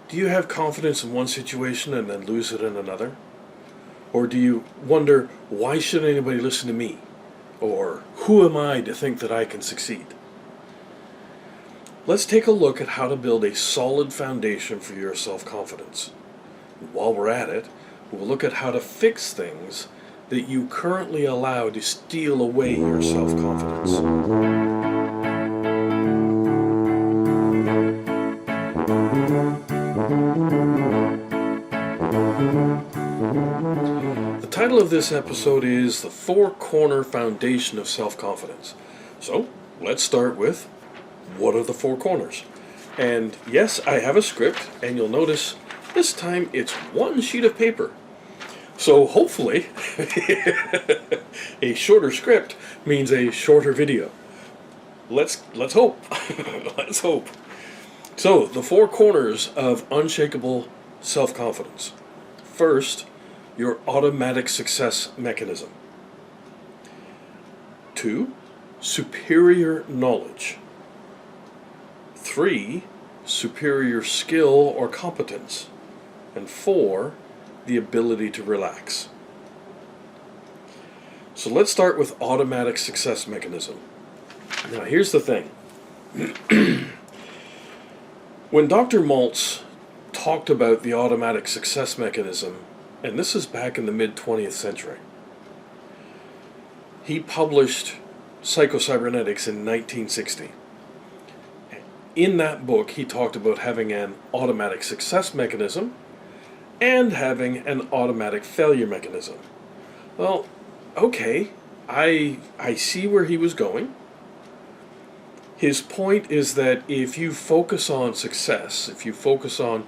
Do you have confidence in one situation and then lose it in another? Or do you wonder, why should anybody listen to me? Or who am I to think that I can succeed? Let's take a look at how to build a solid foundation for your self-confidence. While we're at it, we'll look at how to fix things that you currently allow to steal away your self-confidence. The title of this episode is The Four-Corner Foundation of Self-Confidence. So, let's start with, what are the four corners? And yes, I have a script, and you'll notice this time it's one sheet of paper. So hopefully, a shorter script means a shorter video. Let's hope. Let's hope. So, the four corners of unshakable self-confidence. First, your automatic success mechanism. 2, superior knowledge. 3, superior skill or competence. And 4, the ability to relax. So let's start with automatic success mechanism. Now here's the thing. When Dr. Maltz talked about the automatic success mechanism, and this is back in the mid-20th century, he published Psycho-Cybernetics in 1960. In that book, he talked about having an automatic success mechanism and having an automatic failure mechanism. Well, okay, I see where he was going. His point is that if you focus on success, if you focus on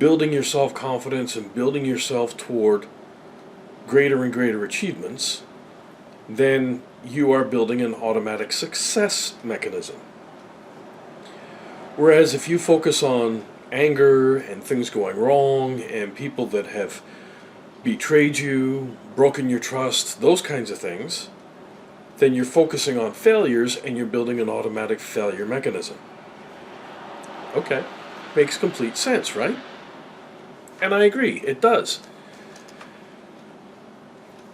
building your self-confidence and building yourself toward greater and greater achievements, then you are building an automatic success mechanism. Whereas if you focus on anger and things going wrong and people that have betrayed you, broken your trust, those kinds of things, then you're focusing on failures and you're building an automatic failure mechanism. Okay, makes complete sense, right? And I agree, it does.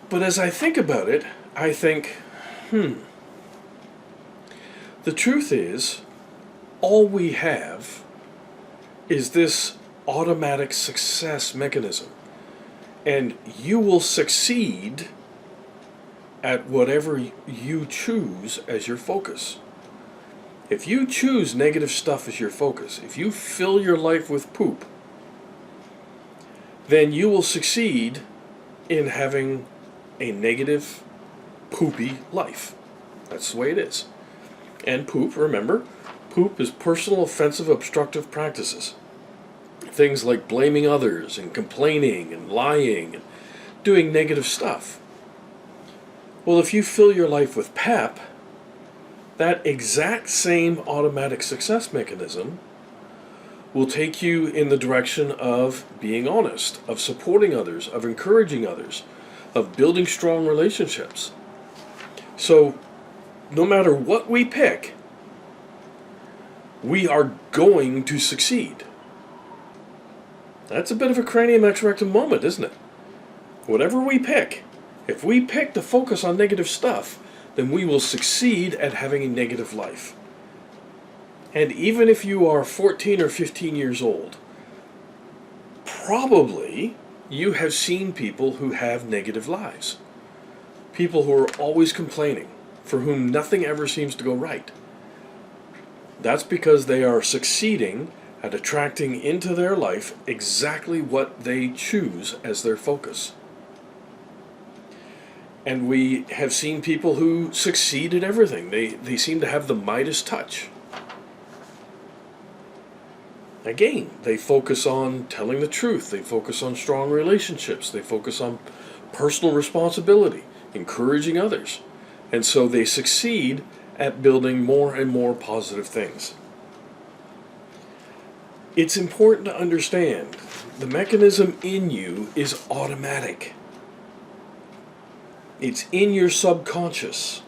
But as I think about it, I think, the truth is, all we have is this automatic success mechanism. And you will succeed at whatever you choose as your focus. If you choose negative stuff as your focus, if you fill your life with poop, then you will succeed in having a negative, poopy life. That's the way it is. And poop, remember, poop is personal offensive obstructive practices. Things like blaming others and complaining and lying and doing negative stuff. Well, if you fill your life with PEP, that exact same automatic success mechanism will take you in the direction of being honest, of supporting others, of encouraging others, of building strong relationships. So, no matter what we pick, we are going to succeed. That's a bit of a Cranium Ex Rectum moment, isn't it? Whatever we pick, if we pick to focus on negative stuff, then we will succeed at having a negative life. And even if you are 14 or 15 years old, probably you have seen people who have negative lives. People who are always complaining, for whom nothing ever seems to go right. That's because they are succeeding at attracting into their life exactly what they choose as their focus. And we have seen people who succeed at everything. They seem to have the Midas touch. Again, they focus on telling the truth. They focus on strong relationships. They focus on personal responsibility, encouraging others. And so they succeed at building more and more positive things. It's important to understand the mechanism in you is automatic. It's in your subconscious.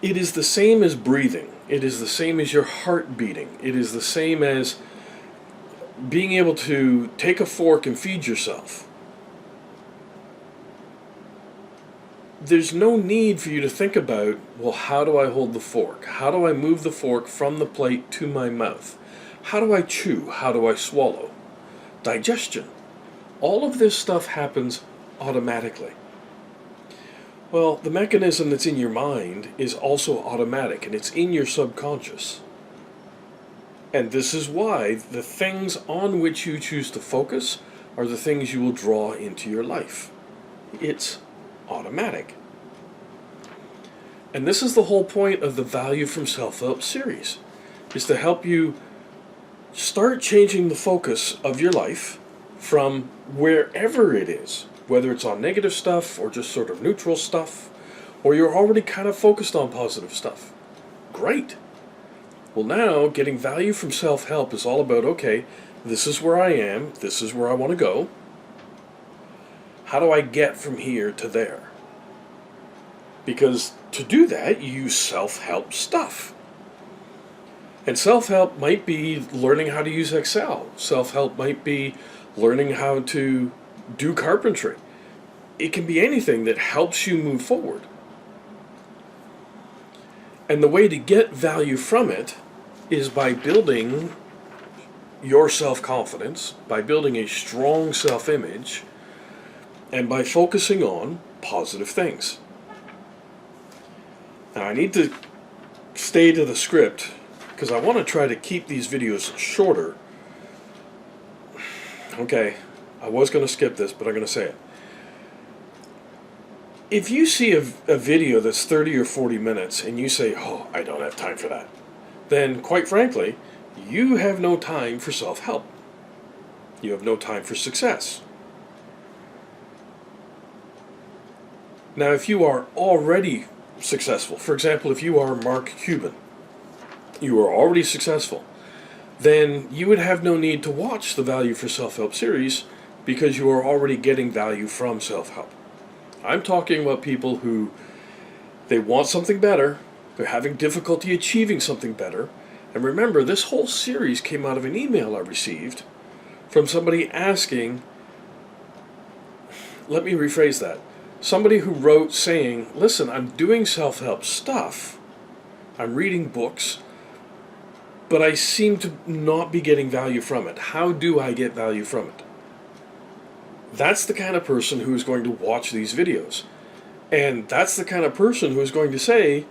It is the same as breathing. It is the same as your heart beating. It is the same as being able to take a fork and feed yourself, there's no need for you to think about, well, how do I hold the fork? How do I move the fork from the plate to my mouth? How do I chew? How do I swallow? Digestion. All of this stuff happens automatically. Well, the mechanism that's in your mind is also automatic, and it's in your subconscious. And this is why the things on which you choose to focus are the things you will draw into your life. It's automatic. And this is the whole point of the Value from Self-Help series, is to help you start changing the focus of your life from wherever it is, whether it's on negative stuff or just sort of neutral stuff, or you're already kind of focused on positive stuff. Great. Well, now getting value from self-help is all about, okay, this is where I am, this is where I want to go. How do I get from here to there? Because to do that, you use self-help stuff. And self-help might be learning how to use Excel. Self-help might be learning how to do carpentry. It can be anything that helps you move forward. And the way to get value from it is by building your self-confidence, by building a strong self-image, and by focusing on positive things. Now, I need to stay to the script because I want to try to keep these videos shorter. Okay, I was going to skip this, but I'm going to say it. If you see a video that's 30 or 40 minutes and you say, oh, I don't have time for that, then quite frankly, you have no time for self-help. You have no time for success. Now, if you are already successful, for example, if you are Mark Cuban, you are already successful, then you would have no need to watch the Value for Self-Help series because you are already getting value from self-help. I'm talking about people who, they want something better, they're having difficulty achieving something better, and remember, this whole series came out of an email I received from somebody asking, let me rephrase that, somebody who wrote saying, listen, I'm doing self-help stuff, I'm reading books, but I seem to not be getting value from it. How do I get value from it? That's the kind of person who is going to watch these videos. And that's the kind of person who is going to say,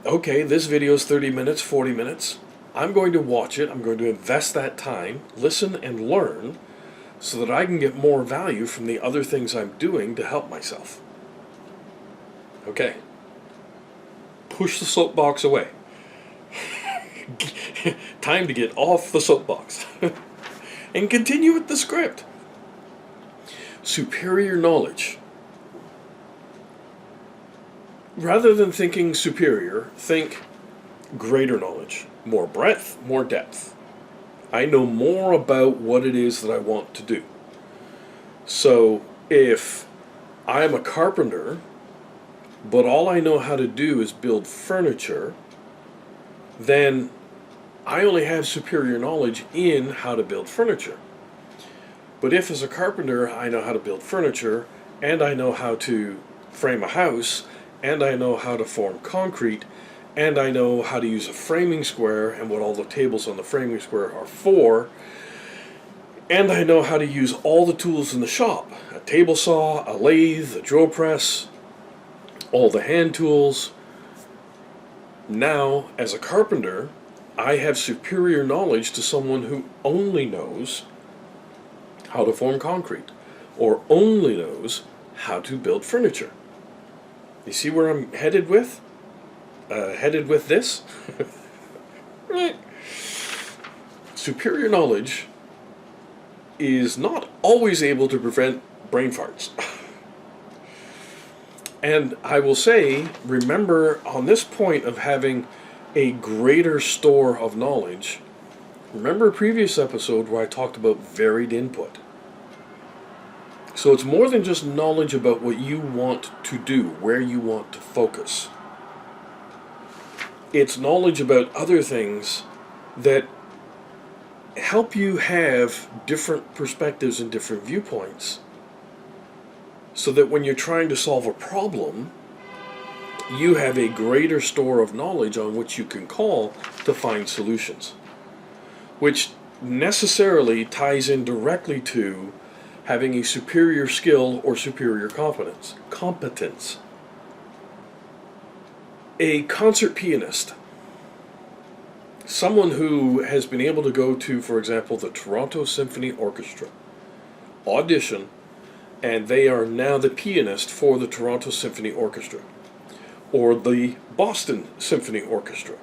okay, this video is 30 minutes, 40 minutes. I'm going to watch it. I'm going to invest that time, listen and learn, so that I can get more value from the other things I'm doing to help myself. Okay. Push the soapbox away. Time to get off the soapbox. And continue with the script. Superior knowledge. Rather than thinking superior, think greater knowledge. More breadth, more depth. I know more about what it is that I want to do. So if I'm a carpenter, but all I know how to do is build furniture, then I only have superior knowledge in how to build furniture. But if as a carpenter I know how to build furniture, and I know how to frame a house, and I know how to form concrete, and I know how to use a framing square and what all the tables on the framing square are for, and I know how to use all the tools in the shop, a table saw, a lathe, a drill press, all the hand tools. Now, as a carpenter, I have superior knowledge to someone who only knows how to form concrete, or only knows how to build furniture. You see where I'm headed with? Headed with this? Superior knowledge is not always able to prevent brain farts. And I will say, remember on this point of having a greater store of knowledge, remember a previous episode where I talked about varied input. So it's more than just knowledge about what you want to do, where you want to focus. It's knowledge about other things that help you have different perspectives and different viewpoints so that when you're trying to solve a problem, you have a greater store of knowledge on which you can call to find solutions, which necessarily ties in directly to having a superior skill or superior competence. A concert pianist, someone who has been able to go to, for example, the Toronto Symphony Orchestra, audition, and they are now the pianist for the Toronto Symphony Orchestra, or the Boston Symphony Orchestra.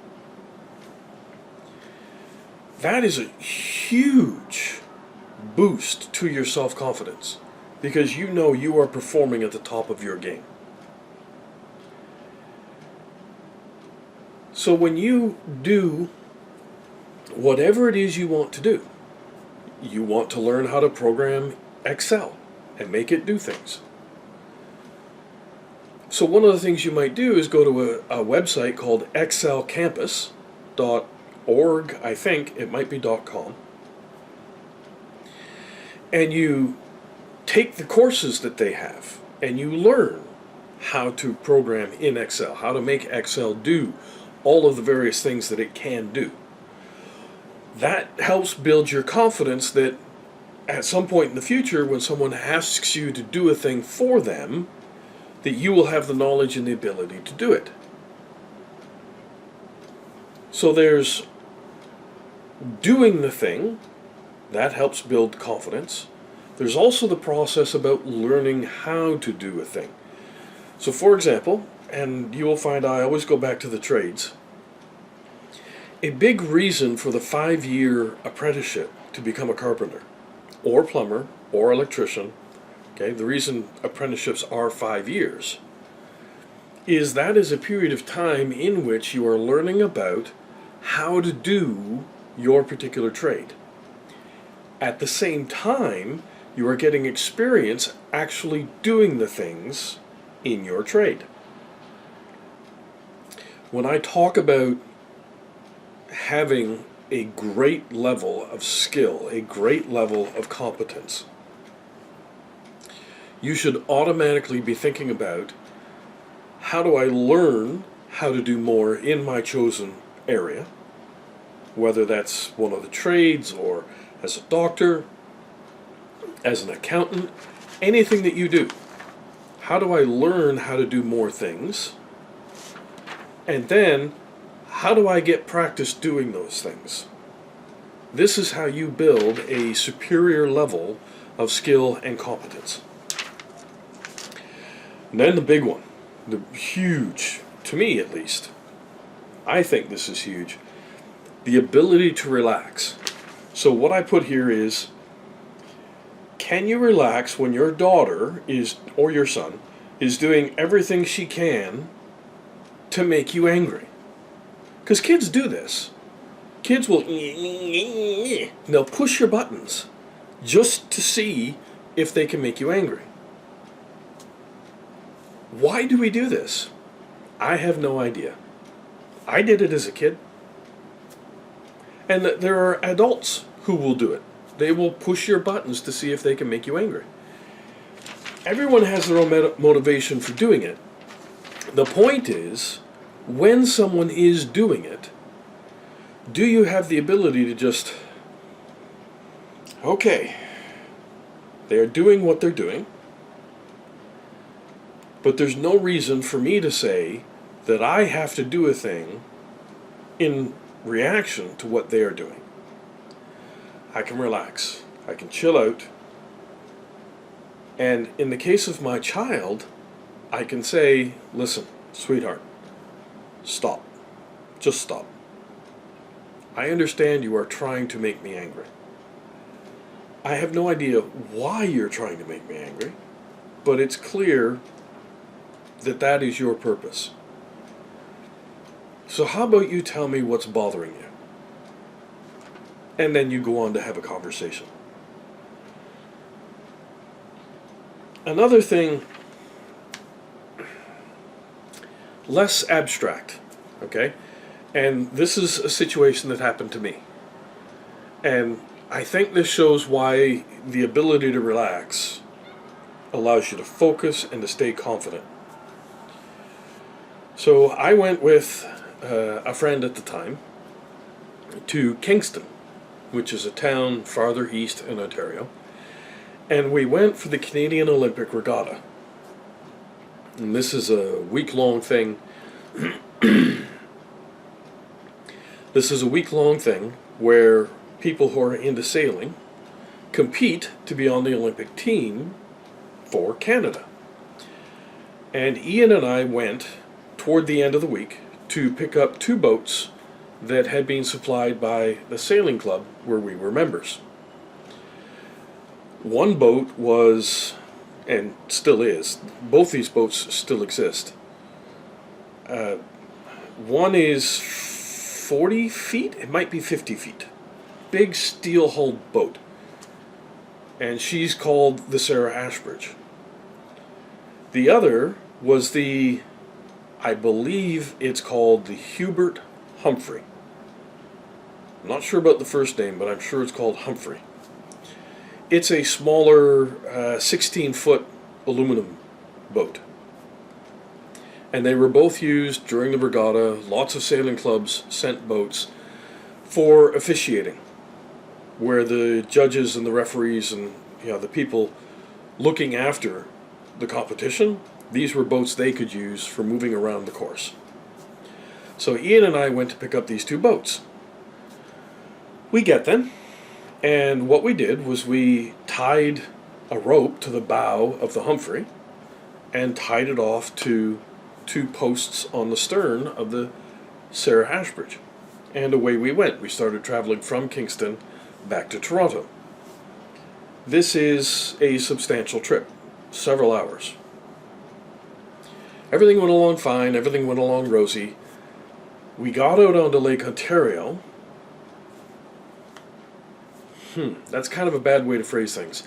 That is a huge boost to your self-confidence, because you know you are performing at the top of your game. So when you do whatever it is you want to do, you want to learn how to program Excel and make it do things. So one of the things you might do is go to a website called excelcampus.org, I think, it might be .com, and you take the courses that they have and you learn how to program in Excel, how to make Excel do all of the various things that it can do. That helps build your confidence that at some point in the future, when someone asks you to do a thing for them, that you will have the knowledge and the ability to do it. So there's doing the thing, that helps build confidence. There's also the process about learning how to do a thing. So for example, and you will find I always go back to the trades, a big reason for the 5-year apprenticeship to become a carpenter, or plumber, or electrician, okay, the reason apprenticeships are 5 years, is that is a period of time in which you are learning about how to do your particular trade. At the same time, you are getting experience actually doing the things in your trade. When I talk about having a great level of skill, a great level of competence, you should automatically be thinking about, how do I learn how to do more in my chosen area, whether that's one of the trades or as a doctor, as an accountant, anything that you do. How do I learn how to do more things? And then, how do I get practice doing those things? This is how you build a superior level of skill and competence. And then the big one, the huge, to me at least, I think this is huge, the ability to relax. So what I put here is, can you relax when your daughter is, or your son, is doing everything she can to make you angry? Because kids do this. Kids will, they'll push your buttons just to see if they can make you angry. Why do we do this? I have no idea. I did it as a kid. And there are adults who will do it. They will push your buttons to see if they can make you angry. Everyone has their own motivation for doing it. The point is, when someone is doing it, do you have the ability to just, okay, they're doing what they're doing, but there's no reason for me to say that I have to do a thing in reaction to what they are doing. I can relax. I can chill out. And in the case of my child, I can say, listen, sweetheart, stop. Just stop. I understand you are trying to make me angry. I have no idea why you're trying to make me angry, but it's clear that that is your purpose. So how about you tell me what's bothering you? And then you go on to have a conversation. Another thing, less abstract, okay? And this is a situation that happened to me. And I think this shows why the ability to relax allows you to focus and to stay confident. So I went with a friend at the time to Kingston, which is a town farther east in Ontario, and we went for the Canadian Olympic Regatta. And this is a week-long thing. This is a week-long thing where people who are into sailing compete to be on the Olympic team for Canada. And Ian and I went toward the end of the week to pick up 2 boats that had been supplied by the sailing club where we were members. One boat was, and still is, both these boats still exist. One is 40 feet, it might be 50 feet. Big steel-hulled boat. And she's called the Sarah Ashbridge. The other was I believe it's called the Hubert Humphrey. I'm not sure about the first name, but I'm sure it's called Humphrey. It's a smaller 16-foot aluminum boat. And they were both used during the regatta. Lots of sailing clubs sent boats for officiating, where the judges and the referees and the people looking after the competition, these were boats they could use for moving around the course. So Ian and I went to pick up these 2 boats. We get them, and what we did was we tied a rope to the bow of the Humphrey and tied it off to 2 posts on the stern of the Sarah Ashbridge. And away we went. We started traveling from Kingston back to Toronto. This is a substantial trip, several hours. Everything went along fine, everything went along rosy. We got out onto Lake Ontario. That's kind of a bad way to phrase things,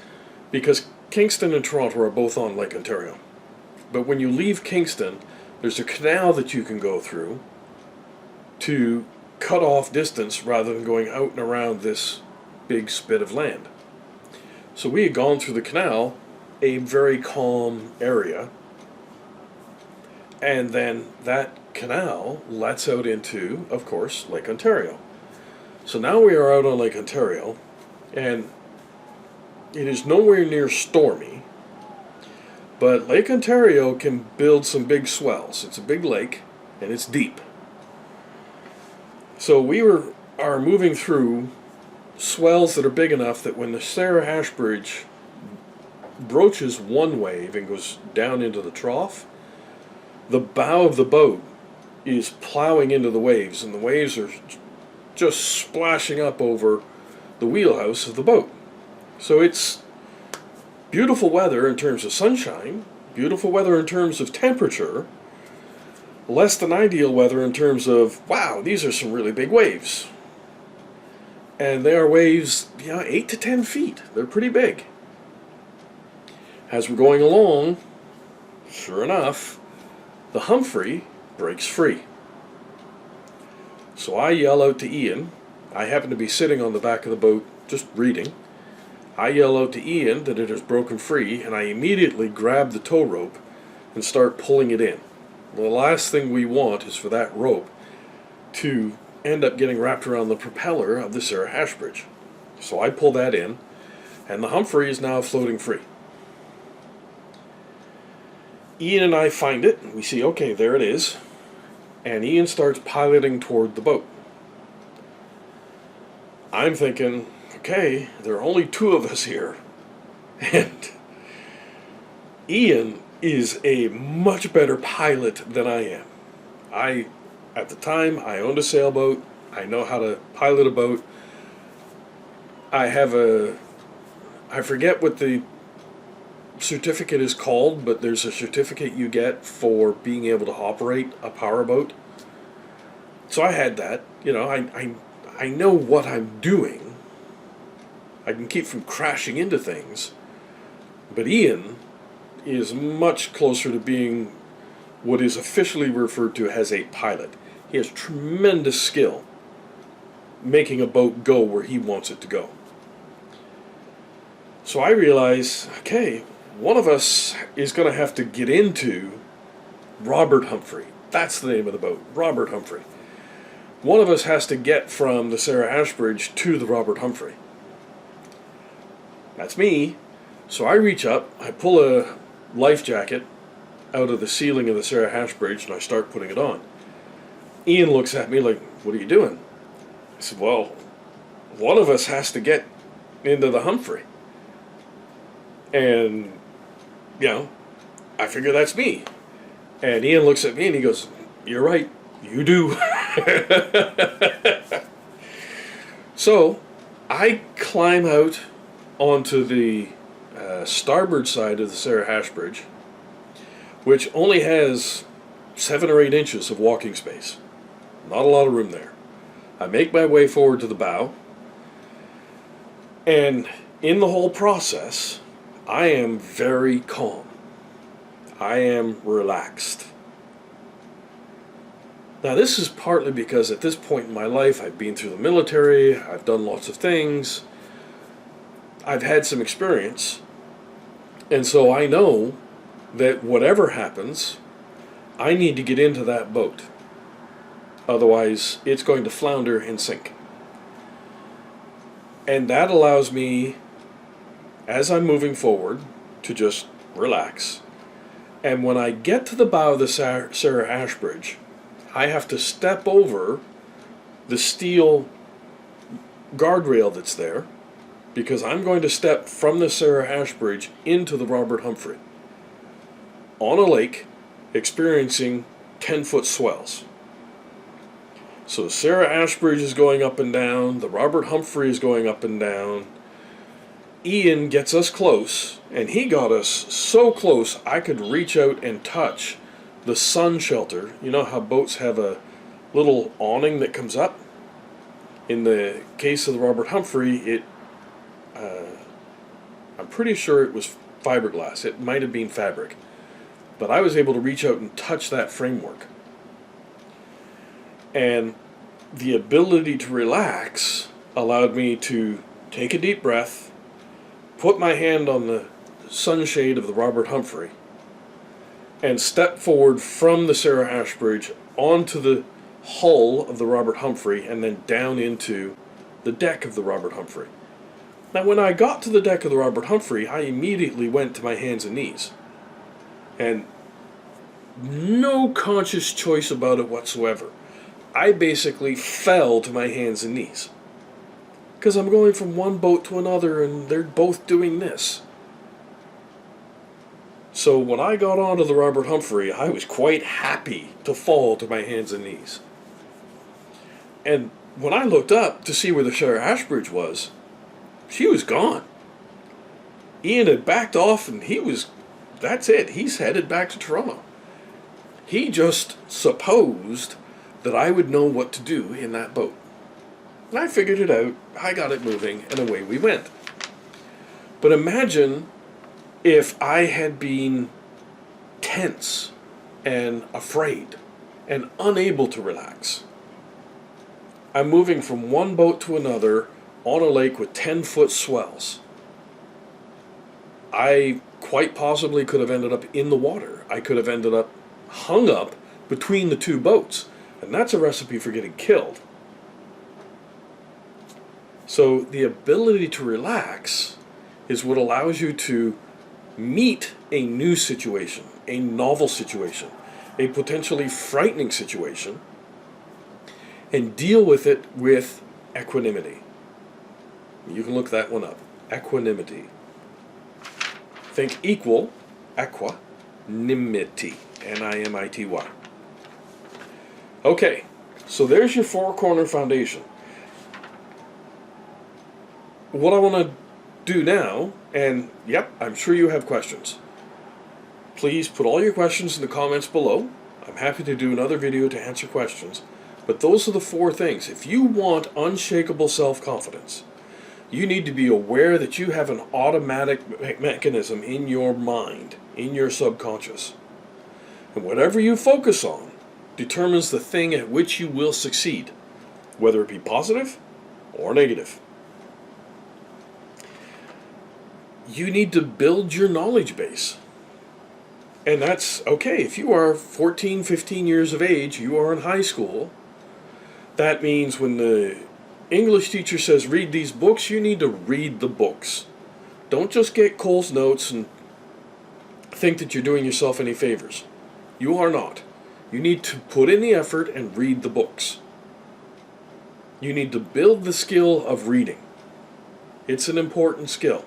because Kingston and Toronto are both on Lake Ontario. But when you leave Kingston, there's a canal that you can go through to cut off distance rather than going out and around this big spit of land. So we had gone through the canal, a very calm area, and then that canal lets out into, of course, Lake Ontario. So now we are out on Lake Ontario, and it is nowhere near stormy, but Lake Ontario can build some big swells. It's a big lake, and it's deep. So we are moving through swells that are big enough that when the Sarah Ashbridge broaches one wave and goes down into the trough, the bow of the boat is plowing into the waves, and the waves are just splashing up over the wheelhouse of the boat. So it's beautiful weather in terms of sunshine, beautiful weather in terms of temperature, less than ideal weather in terms of, wow, these are some really big waves. And they are waves, 8 to 10 feet. They're pretty big. As we're going along, sure enough, the Humphrey breaks free. So I yell out to Ian. I happen to be sitting on the back of the boat just reading. I yell out to Ian that it has broken free, and I immediately grab the tow rope and start pulling it in. The last thing we want is for that rope to end up getting wrapped around the propeller of the Sarah Ashbridge. So I pull that in, and the Humphrey is now floating free. Ian and I find it, and we see, okay, there it is, and Ian starts piloting toward the boat. I'm thinking, okay, there are only 2 of us here, and Ian is a much better pilot than I am. At the time, I owned a sailboat. I know how to pilot a boat. I forget what the certificate is called, but there's a certificate you get for being able to operate a powerboat. So I had that. I know what I'm doing. I can keep from crashing into things. But Ian is much closer to being what is officially referred to as a pilot. He has tremendous skill making a boat go where he wants it to go. So I realize, okay, one of us is going to have to get into Robert Humphrey. That's the name of the boat, Robert Humphrey. One of us has to get from the Sarah Ashbridge to the Robert Humphrey. That's me. So I reach up, I pull a life jacket out of the ceiling of the Sarah Ashbridge, and I start putting it on. Ian looks at me like, what are you doing? I said, well, one of us has to get into the Humphrey. And, I figure that's me. And Ian looks at me and he goes, you're right, you do. So I climb out onto the starboard side of the Sarah Ashbridge, which only has 7 or 8 inches of walking space. Not a lot of room there. I make my way forward to the bow, and in the whole process, I am very calm. I am relaxed. Now, this is partly because at this point in my life, I've been through the military, I've done lots of things, I've had some experience, and so I know that whatever happens, I need to get into that boat. Otherwise, it's going to flounder and sink. And that allows me, as I'm moving forward, to just relax. And when I get to the bow of the Sarah Ashbridge, I have to step over the steel guardrail that's there, because I'm going to step from the Sarah Ashbridge into the Robert Humphrey on a lake experiencing 10-foot swells. So the Sarah Ashbridge is going up and down, the Robert Humphrey is going up and down. Ian gets us close, and he got us so close I could reach out and touch the sun shelter. You know how boats have a little awning that comes up? In the case of the Robert Humphrey, I'm pretty sure it was fiberglass. It might have been fabric. But I was able to reach out and touch that framework. And the ability to relax allowed me to take a deep breath, put my hand on the sunshade of the Robert Humphrey, and step forward from the Sarah Ashbridge onto the hull of the Robert Humphrey and then down into the deck of the Robert Humphrey. Now, when I got to the deck of the Robert Humphrey, I immediately went to my hands and knees. And no conscious choice about it whatsoever. I basically fell to my hands and knees. Because I'm going from one boat to another and they're both doing this. So when I got onto the Robert Humphrey, I was quite happy to fall to my hands and knees. And when I looked up to see where the Sarah Ashbridge was, she was gone. Ian had backed off and that's it, he's headed back to Toronto. He just supposed that I would know what to do in that boat. And I figured it out, I got it moving, and away we went. But imagine if I had been tense and afraid and unable to relax. I'm moving from one boat to another on a lake with 10-foot swells. I quite possibly could have ended up in the water. I could have ended up hung up between the two boats. And that's a recipe for getting killed. So the ability to relax is what allows you to meet a new situation, a novel situation, a potentially frightening situation, and deal with it with equanimity. You can look that one up. Equanimity. Think equal, equanimity. N-I-M-I-T-Y. Okay, so there's your 4-corner foundation. What I want to do now, and yep, I'm sure you have questions. Please put all your questions in the comments below. I'm happy to do another video to answer questions. But those are the 4 things. If you want unshakable self-confidence, you need to be aware that you have an automatic mechanism in your mind, in your subconscious. And whatever you focus on determines the thing at which you will succeed, whether it be positive or negative. You need to build your knowledge base. And that's okay. If you are 14, 15 years of age, you are in high school, that means when the English teacher says read these books, you need to read the books. Don't just get Cole's notes and think that you're doing yourself any favors. You are not. You need to put in the effort and read the books. You need to build the skill of reading. It's an important skill.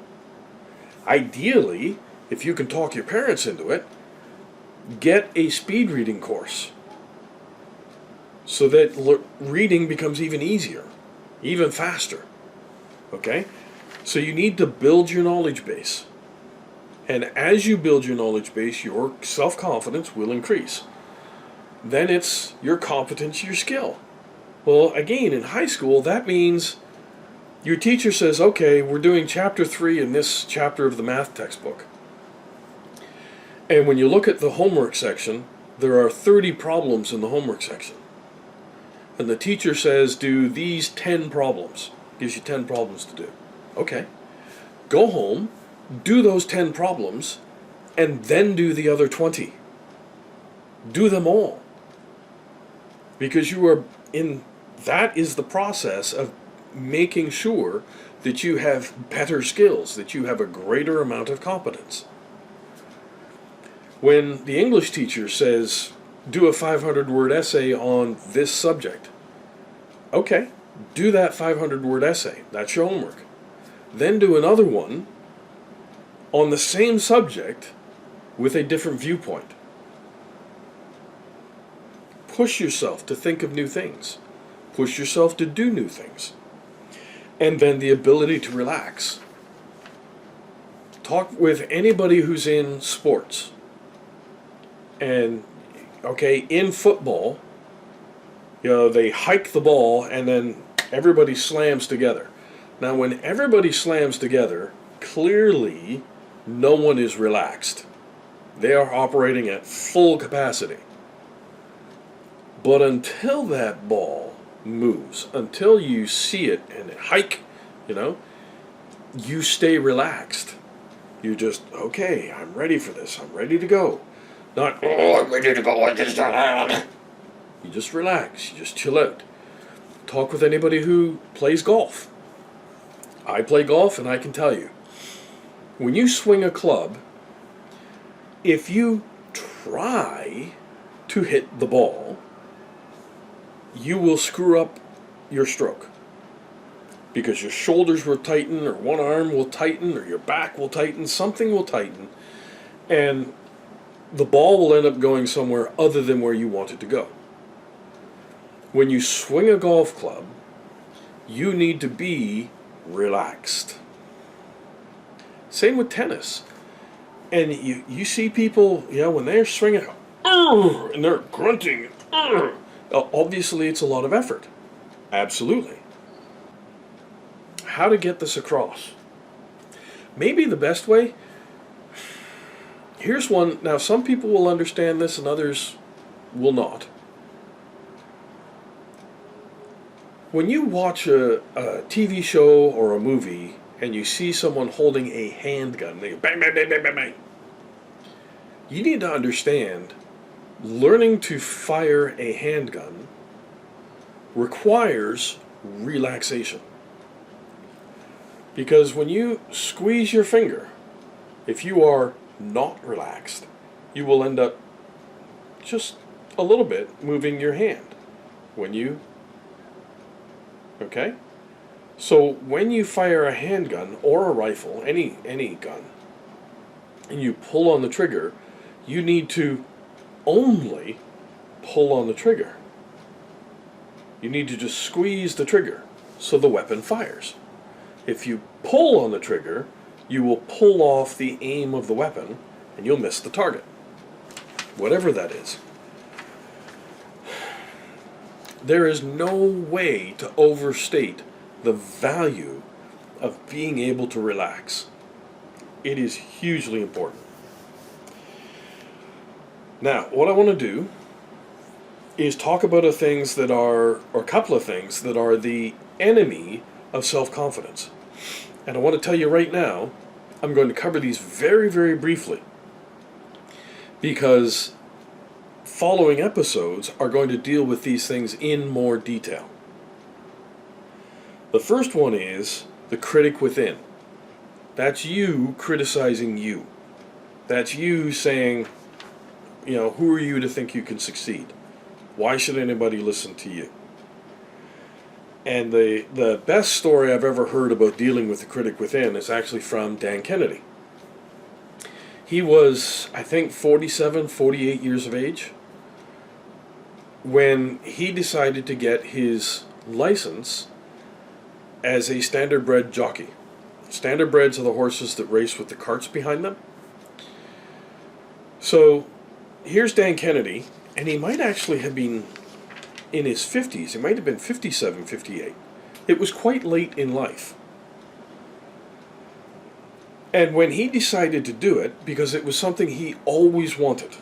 Ideally, if you can talk your parents into it, get a speed reading course so that reading becomes even easier, even faster. Okay? So you need to build your knowledge base. And as you build your knowledge base, your self-confidence will increase. Then it's your competence, your skill. Well, again, in high school, that means your teacher says, okay, we're doing chapter 3 in this chapter of the math textbook. And when you look at the homework section, there are 30 problems in the homework section. And the teacher says, do these 10 problems. Gives you 10 problems to do. Okay. Go home, do those 10 problems, and then do the other 20. Do them all. Because you are in, that is the process of making sure that you have better skills, that you have a greater amount of competence. When the English teacher says, do a 500-word essay on this subject, okay, do that 500-word essay. That's your homework. Then do another one on the same subject with a different viewpoint. Push yourself to think of new things. Push yourself to do new things. And then the ability to relax. Talk with anybody who's in sports. And, okay, in football, you know, they hike the ball and then everybody slams together. Now, when everybody slams together, clearly no one is relaxed. They are operating at full capacity. But until that ball moves, until you see it and it hike, you know, you stay relaxed. You just, okay, I'm ready for this. I'm ready to go. Not, oh, I'm ready to go. I just You just relax. You just chill out. Talk with anybody who plays golf. I play golf, and I can tell you, when you swing a club, if you try to hit the ball, you will screw up your stroke. Because your shoulders will tighten, or one arm will tighten, or your back will tighten, something will tighten, and the ball will end up going somewhere other than where you want it to go. When you swing a golf club, you need to be relaxed. Same with tennis. And you see people, you know, when they're swinging, and they're grunting, obviously it's a lot of effort. Absolutely. How to get this across? Maybe the best way, here's one. Now, some people will understand this and others will not. When you watch a TV show or a movie and you see someone holding a handgun, they go bang, bang, bang, bang, bang, bang. You need to understand, learning to fire a handgun requires relaxation. Because when you squeeze your finger, if you are not relaxed, you will end up just a little bit moving your hand when you, okay? So when you fire a handgun or a rifle, any gun, and you pull on the trigger, you need to only pull on the trigger. You need to just squeeze the trigger so the weapon fires. If you pull on the trigger, you will pull off the aim of the weapon and you'll miss the target. Whatever that is. There is no way to overstate the value of being able to relax. It is hugely important. Now, what I want to do is talk about a couple of things that are the enemy of self-confidence. And I want to tell you right now, I'm going to cover these very, very briefly, because following episodes are going to deal with these things in more detail. The first one is the critic within. That's you criticizing you. That's you saying, who are you to think you can succeed? Why should anybody listen to you? And the best story I've ever heard about dealing with the critic within is actually from Dan Kennedy. He was, I think, 47, 48 years of age when he decided to get his license as a standardbred jockey. Standardbreds are the horses that race with the carts behind them. So here's Dan Kennedy, and he might actually have been in his 50s. He might have been 57, 58. It was quite late in life. And when he decided to do it, because it was something he always wanted,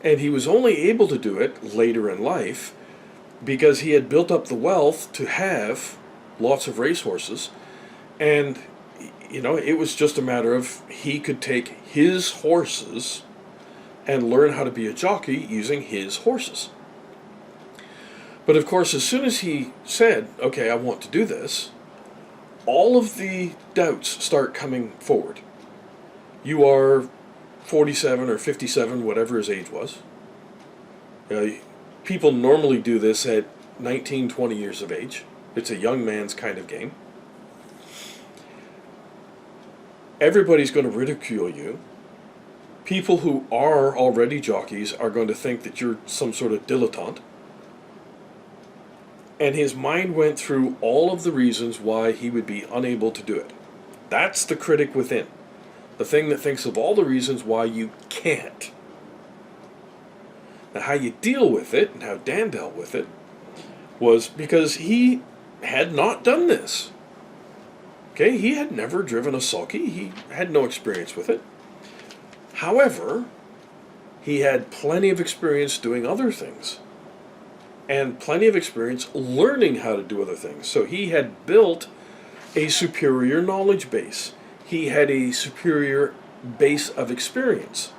and he was only able to do it later in life because he had built up the wealth to have lots of racehorses, and it was just a matter of he could take his horses and learn how to be a jockey using his horses. But of course, as soon as he said, okay, I want to do this, all of the doubts start coming forward. You are 47 or 57, whatever his age was. People normally do this at 19, 20 years of age. It's a young man's kind of game. Everybody's going to ridicule you. People who are already jockeys are going to think that you're some sort of dilettante. And his mind went through all of the reasons why he would be unable to do it. That's the critic within. The thing that thinks of all the reasons why you can't. Now, how you deal with it, and how Dan dealt with it, was because he had not done this. Okay, he had never driven a sulky. He had no experience with it. However, he had plenty of experience doing other things, and plenty of experience learning how to do other things. So he had built a superior knowledge base. He had a superior base of experience.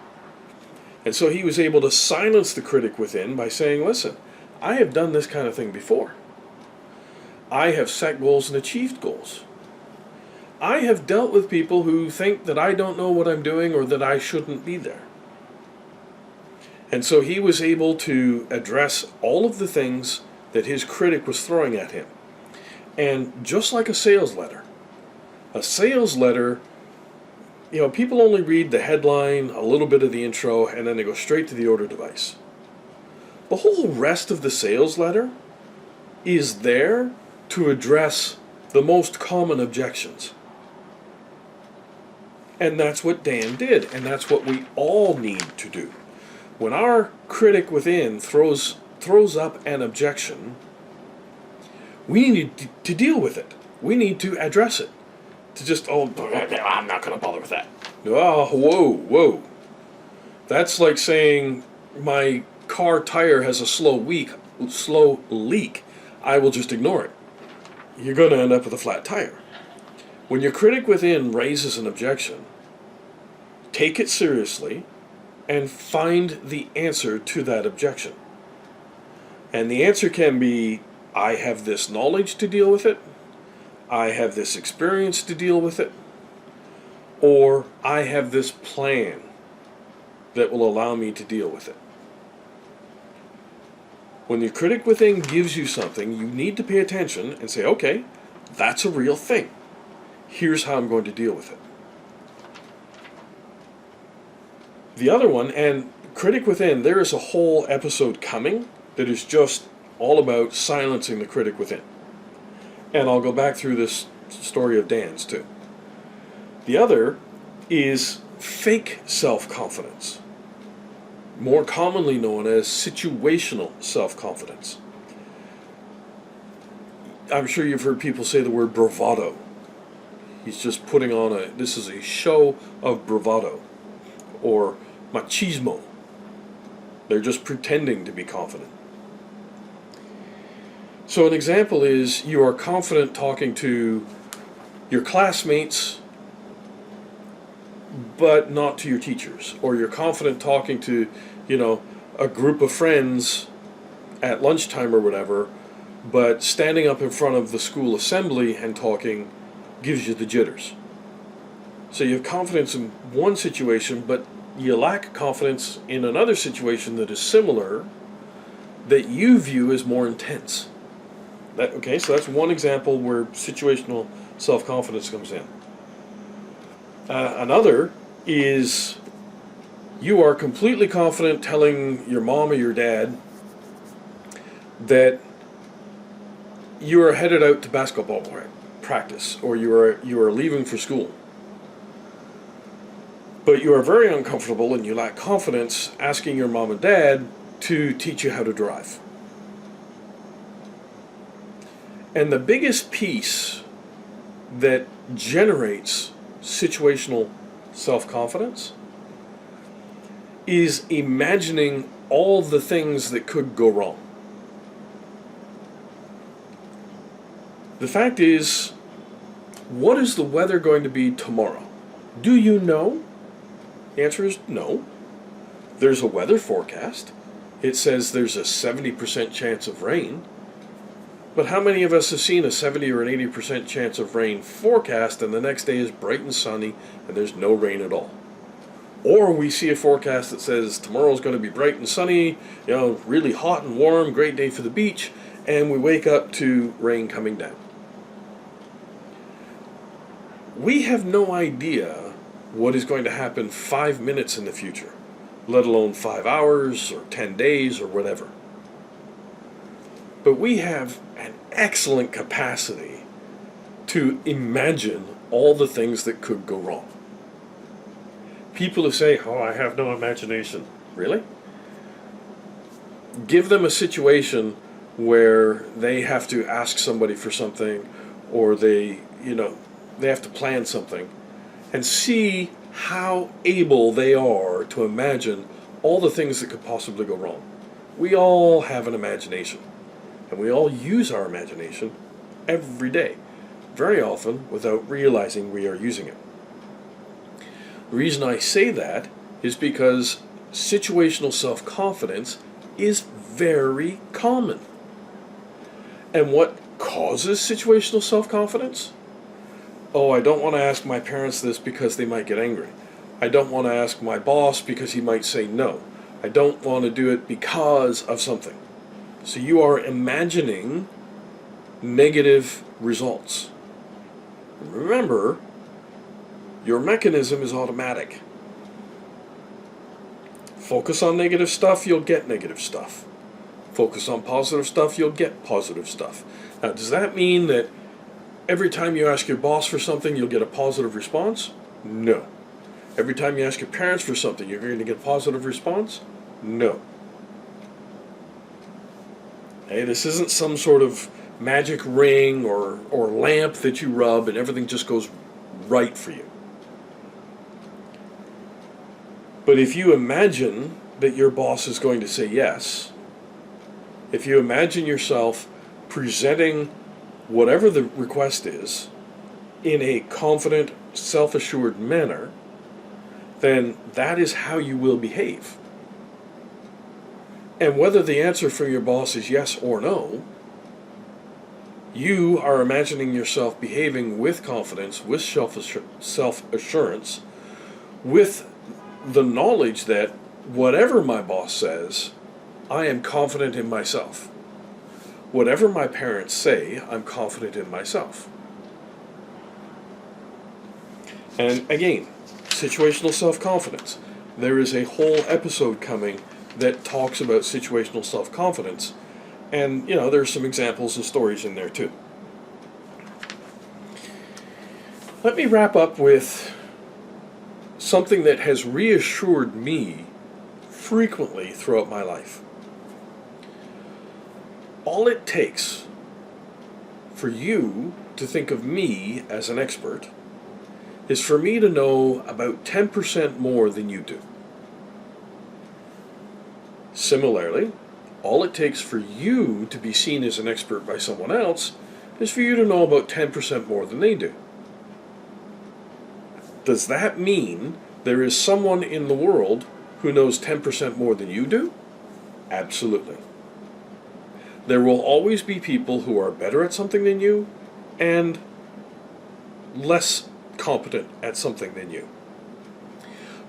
And so he was able to silence the critic within by saying, listen, I have done this kind of thing before. I have set goals and achieved goals. I have dealt with people who think that I don't know what I'm doing or that I shouldn't be there. And so he was able to address all of the things that his critic was throwing at him. And just like a sales letter, people only read the headline, a little bit of the intro, and then they go straight to the order device. The whole rest of the sales letter is there to address the most common objections. And that's what Dan did, and that's what we all need to do. When our critic within throws up an objection, we need to deal with it. We need to address it. To just, I'm not going to bother with that. Oh, whoa. That's like saying my car tire has a slow leak. I will just ignore it. You're going to end up with a flat tire. When your critic within raises an objection, take it seriously and find the answer to that objection. And the answer can be, I have this knowledge to deal with it, I have this experience to deal with it, or I have this plan that will allow me to deal with it. When your critic within gives you something, you need to pay attention and say, okay, that's a real thing. Here's how I'm going to deal with it. The other one, and critic within, there is a whole episode coming that is just all about silencing the critic within. And I'll go back through this story of Dan's too. The other is fake self-confidence, more commonly known as situational self-confidence. I'm sure you've heard people say the word bravado. He's just putting on this is a show of bravado, or machismo. They're just pretending to be confident. So an example is you are confident talking to your classmates, but not to your teachers. Or you're confident talking to, a group of friends at lunchtime or whatever, but standing up in front of the school assembly and talking gives you the jitters. So you have confidence in one situation, but you lack confidence in another situation that is similar, that you view as more intense. So that's one example where situational self-confidence comes in. Another is you are completely confident telling your mom or your dad that you are headed out to basketball practice, or you are leaving for school. But you are very uncomfortable and you lack confidence asking your mom and dad to teach you how to drive. And the biggest piece that generates situational self-confidence is imagining all the things that could go wrong. The fact is, what is the weather going to be tomorrow? Do you know? The answer is no. There's a weather forecast. It says there's a 70% chance of rain. But how many of us have seen a 70 or an 80% chance of rain forecast and the next day is bright and sunny and there's no rain at all? Or we see a forecast that says tomorrow's going to be bright and sunny, really hot and warm, great day for the beach, and we wake up to rain coming down. We have no idea what is going to happen 5 minutes in the future, let alone 5 hours or 10 days or whatever. But we have an excellent capacity to imagine all the things that could go wrong. People who say, I have no imagination. Really? Give them a situation where they have to ask somebody for something, or they have to plan something, and see how able they are to imagine all the things that could possibly go wrong. We all have an imagination, and we all use our imagination every day, very often without realizing we are using it. The reason I say that is because situational self-confidence is very common. And what causes situational self-confidence? I don't want to ask my parents this because they might get angry. I don't want to ask my boss because he might say no. I don't want to do it because of something. So you are imagining negative results. Remember, your mechanism is automatic. Focus on negative stuff, you'll get negative stuff. Focus on positive stuff, you'll get positive stuff. Now, does that mean that every time you ask your boss for something, you'll get a positive response? No. Every time you ask your parents for something, you're going to get a positive response? No. Hey, this isn't some sort of magic ring or lamp that you rub and everything just goes right for you. But if you imagine that your boss is going to say yes, if you imagine yourself presenting whatever the request is in a confident, self-assured manner, then that is how you will behave. And whether the answer from your boss is yes or no, you are imagining yourself behaving with confidence, with self-assurance, with the knowledge that whatever my boss says, I am confident in myself. Whatever my parents say, I'm confident in myself. And again, situational self-confidence. There is a whole episode coming that talks about situational self-confidence. And, there's some examples and stories in there too. Let me wrap up with something that has reassured me frequently throughout my life. All it takes for you to think of me as an expert is for me to know about 10% more than you do. Similarly, All it takes for you to be seen as an expert by someone else is for you to know about 10% more than they do. Does that mean there is someone in the world who knows 10% more than you do? Absolutely. There will always be people who are better at something than you and less competent at something than you,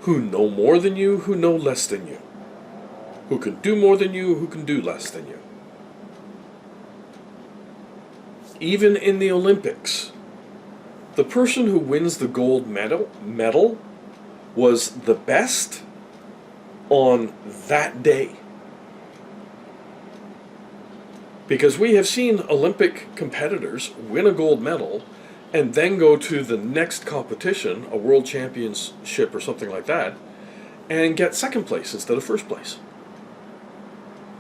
who know more than you, who know less than you, who can do more than you, who can do less than you. Even in the Olympics, the person who wins the gold medal was the best on that day. Because we have seen Olympic competitors win a gold medal and then go to the next competition, a world championship or something like that, and get second place instead of first place.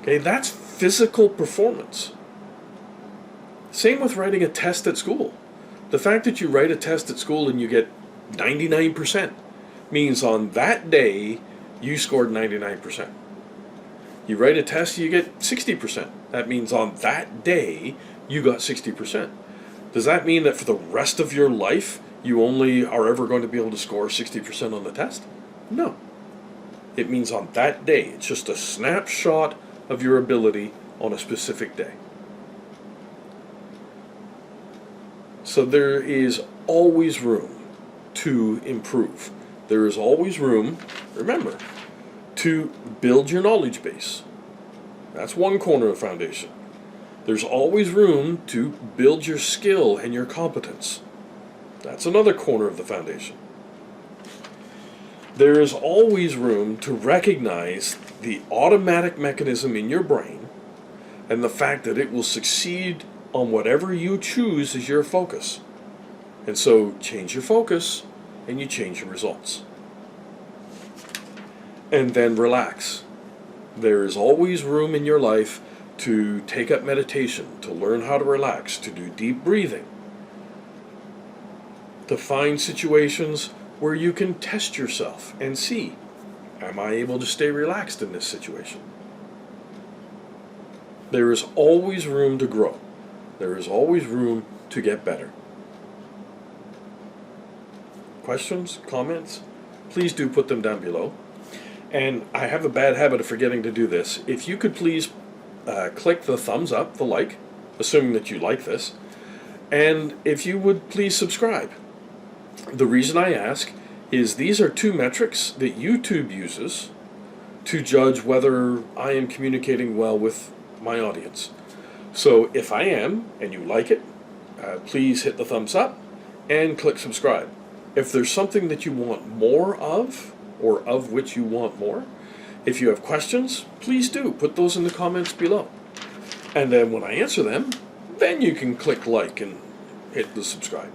Okay, that's physical performance. Same with writing a test at school. The fact that you write a test at school and you get 99% means on that day you scored 99%. You write a test, you get 60%. That means on that day you got 60%. Does that mean that for the rest of your life you only are ever going to be able to score 60% on the test? No. It means on that day. It's just a snapshot of your ability on a specific day. So there is always room to improve. There is always room, remember, to build your knowledge base. That's one corner of the foundation. There's always room to build your skill and your competence. That's another corner of the foundation. There is always room to recognize the automatic mechanism in your brain and the fact that it will succeed on whatever you choose as your focus. And so change your focus and you change your results. And then relax. There is always room in your life to take up meditation, to learn how to relax, to do deep breathing, to find situations where you can test yourself and see, am I able to stay relaxed in this situation? There is always room to grow. There is always room to get better. Questions, comments? Please do put them down below. And I have a bad habit of forgetting to do this. If you could please click the thumbs up, the like, assuming that you like this, and if you would please subscribe. The reason I ask is these are two metrics that YouTube uses to judge whether I am communicating well with my audience. So if I am, and you like it, please hit the thumbs up and click subscribe. If there's something that you want more of, or of which you want more, if you have questions, please do put those in the comments below. And then when I answer them, then you can click like and hit the subscribe.